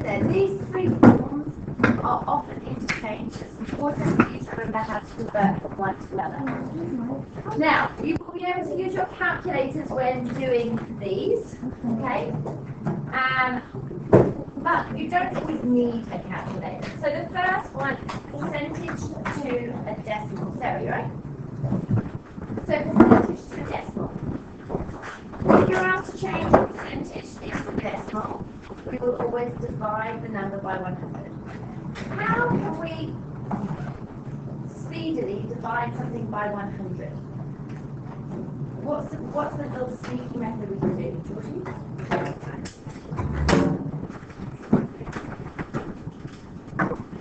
said there, these three forms are often interchanged. It's important for you to remember how to convert from one to the other. Now, you will be able to use your calculators when doing these, okay? But you don't always need a calculator. So the first one, percentage to a decimal. Sarah, you right? So percentage to a decimal. If you're asked to change a percentage into a decimal, we will always divide the number by 100. How can we speedily divide something by 100? What's the little sneaky method we can do, Georgie?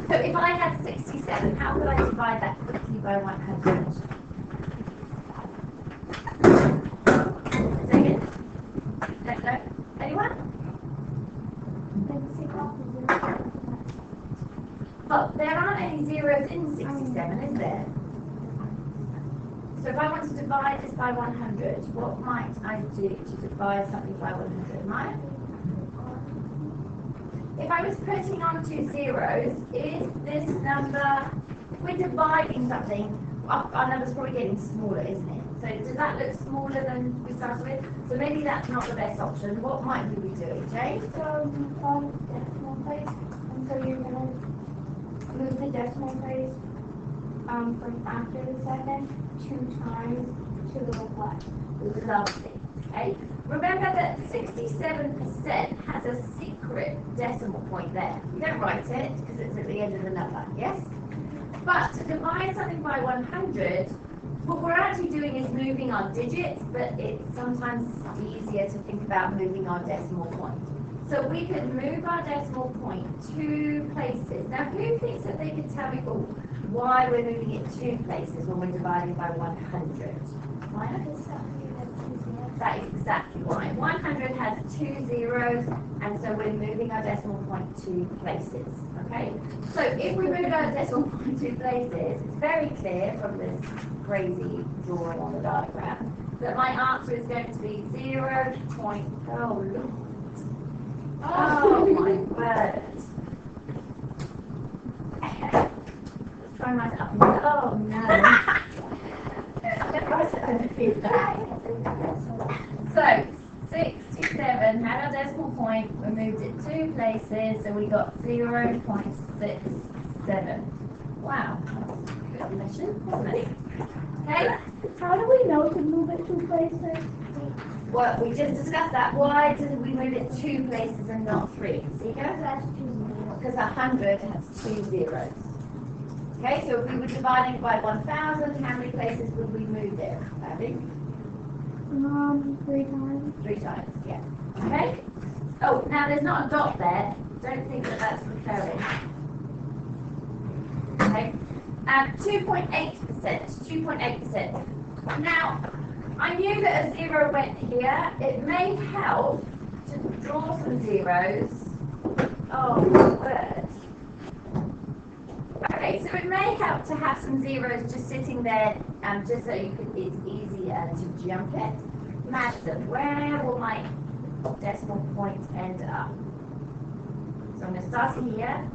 So if I had 67, how could I divide that quickly by 100? Say it. Don't know. Anyone? But there aren't any zeros in 67, is there? So if I want to divide this by 100, what might I do to divide something by 100? Maya? If I was putting on two zeros, is this number, if we're dividing something, our number's probably getting smaller, isn't it? So does that look smaller than we started with? So maybe that's not the best option. What might we be doing, Jane? So you call it decimal place, and so you're going to move the decimal place from after the second 2 times to the left. Lovely. Okay. Remember that 67% has a secret decimal point there. You don't write it because it's at the end of the number, yes? But to divide something by 100, what we're actually doing is moving our digits, but it's sometimes easier to think about moving our decimal point. So we could move our decimal point 2 places. Now, who thinks that they could tell me why we're moving it 2 places when we're dividing by 100? Why not? That is exactly why. 100 has 2 zeros, and so we're moving our decimal point 2 places. Okay? So if we move our decimal point 2 places, it's very clear from this crazy drawing on the diagram that my answer is going to be 0. Oh my word. Let's try my up. Oh no. So 67 had our decimal point, we moved it 2 places, so we got 0.67. Wow, that's a good mission, wasn't it? Okay. How do we know to move it 2 places? Well, we just discussed that. Why did we move it 2 places and not 3? See here? That's 2 zeros. Because 100 has 2 zeros. Okay, so if we were dividing it by 1,000, how many places would we move it, Abby? 3 times. 3 times, yeah. Okay? Oh, now there's not a dot there. Don't think that that's recurring. Okay? 2.8%. 2.8%. Now, I knew that a 0 went here. It may help to draw some zeros. Oh, word. Okay, so it may help to have some zeros just sitting there, just so it's easier to jump it. Madison, where will my decimal point end up? So I'm going to start here.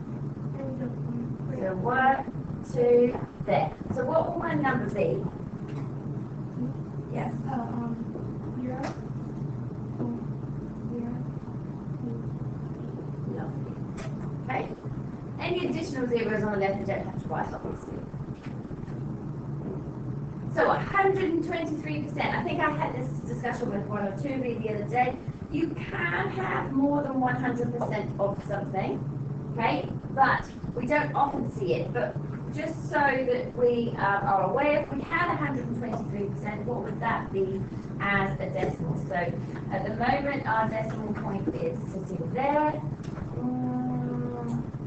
So 1, 2, there. So what will my number be? Yes. 0. Lovely. Okay. Any additional zeros on the left, you don't have to write, obviously. So 123%. I think I had this discussion with one or two of you the other day. You can have more than 100% of something, okay? But we don't often see it. But just so that we are aware, if we had 123%, what would that be as a decimal? So at the moment, our decimal point is sitting there.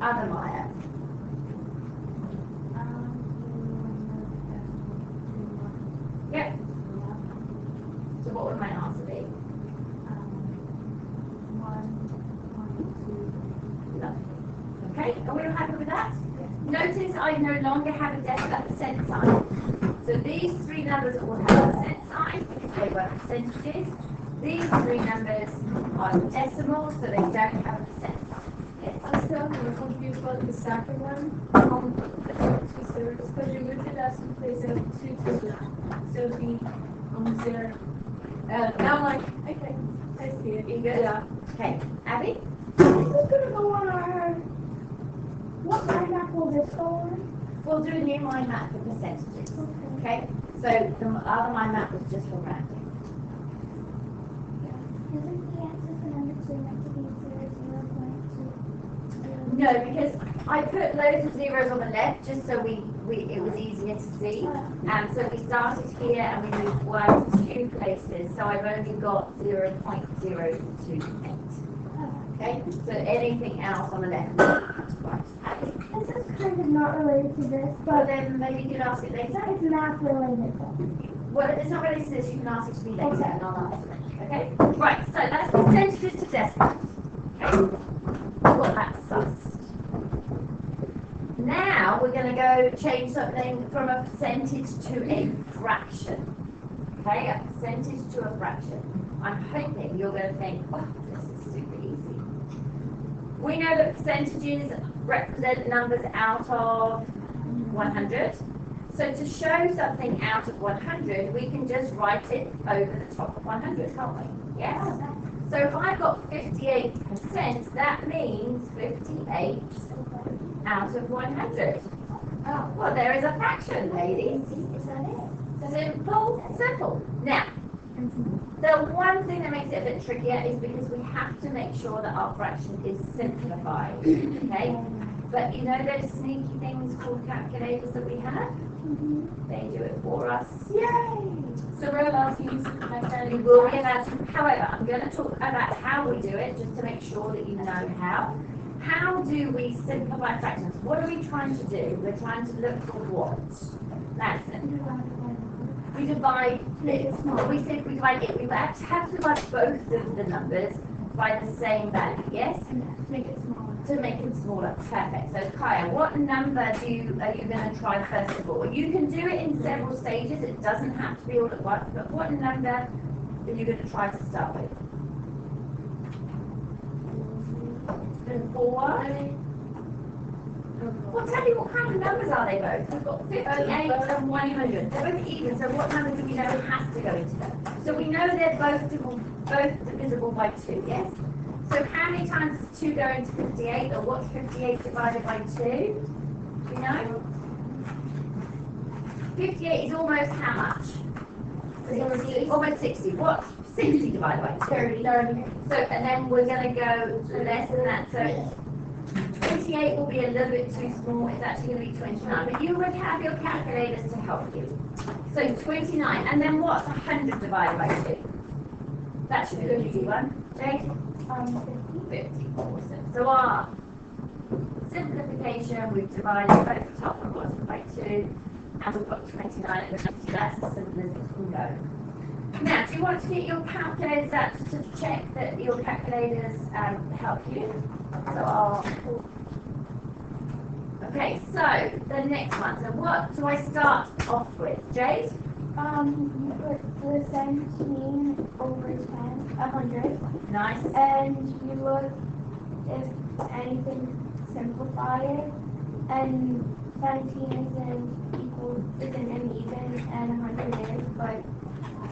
Other Maya. Yep. So what would my answer be? 1.2. Lovely. Okay, are we all happy with that? Notice I no longer have a decimal percent sign. So these 3 numbers all have a percent sign because they were percentages. These 3 numbers are decimals, so they don't have a percent sign. Yes. about the second one, the 2/3, because you moved the decimal place out 2 to the left. So it'd be 0. Now I'm like, okay, I see it. You good? Yeah. Okay, Abby? This is gonna go on our, what mind map will this go on? We'll do a new mind map for percentages. Okay? So the other mind map was just for rounding. Isn't the answer for number 2 meant to be 0.2? No, because I put loads of zeros on the left just so it was easier to see. So we started here and we moved 1 2 places. So I've only got 0.028. Okay? So anything else on the left. Right. Abby? This is kind of not related to this, Well but then maybe you can ask it later. it's math related. Well, if it's not related to this, you can ask it to be later and I'll answer it. Okay? Right, so that's percentages to decimals. Okay? Well, that's us. Now we're going to go change something from a percentage to a fraction. Okay, a percentage to a fraction. I'm hoping you're going to think, oh, this is super easy. We know that percentages represent numbers out of 100. So to show something out of 100, we can just write it over the top of 100, can't we? Yes? So if I've got 58%, that means 58 out of 100. Oh, well, there is a fraction, ladies. Is that it? Simple. Now, the one thing that makes it a bit trickier is because we have to make sure that our fraction is simplified. Okay? But you know those sneaky things called calculators that we have? They do it for us. Yay! So we're allowed to use it like that. We will be allowed to. However, I'm going to talk about how we do it just to make sure that you know how. How do we simplify fractions? What are we trying to do? We're trying to look for what? That's it. We divide it. We simply divide it. We have to divide both of the numbers by the same value, yes? Make it smaller. To make it smaller. Perfect. So Kaya, what number are you going to try first of all? You can do it in several stages. It doesn't have to be all at once, but what number are you going to try to start with? 4. Well, tell me what kind of numbers are they both? We've got 58 and 100. They're both even, so what number do we know has to go into them? So we know they're both divisible by 2, yes? So how many times does 2 go into 58, or what's 58 divided by 2? Do you know? 58 is almost how much? 60. Almost 60. What's 60 divided by 2? 30. So, and then we're going to go less than that. So 28 will be a little bit too small. It's actually going to be 29. But you would have your calculators to help you. So 29. And then what's 100 divided by 2? That should be an easy one. Jade? 50. Awesome. So our simplification, we've divided both the top and bottom by 2. And we've got 29 and 50. That's as simple as it can go. Now, do you want to get your calculators out to check that your calculators help you? So okay, so the next one. So what do I start off with? Jade? You put the 17 over 10, 100. Nice. And you look if anything simplify it. And 17 isn't an even, and 100 is, but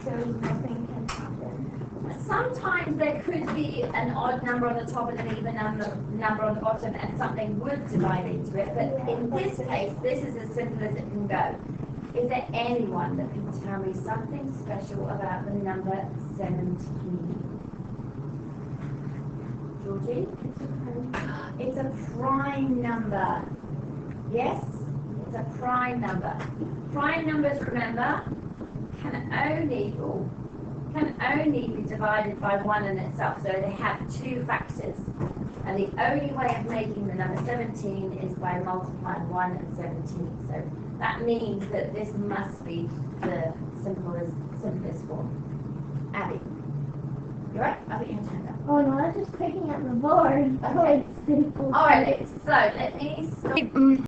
so nothing can happen. Sometimes there could be an odd number on the top and an even number on the bottom, and something would divide into it. But in this case, this is as simple as it can go. Is there anyone that can tell me something special about the number 17? Georgie? It's a prime number. Yes? It's a prime number. Prime numbers, remember, can only be divided by 1 in itself. So they have 2 factors. And the only way of making the number 17 is by multiplying 1 and 17. So that means that this must be the simplest form. Abby, you right? I think you have hand up. Oh no, I was just picking up the board. Okay. It's simple. All right, so let me stop.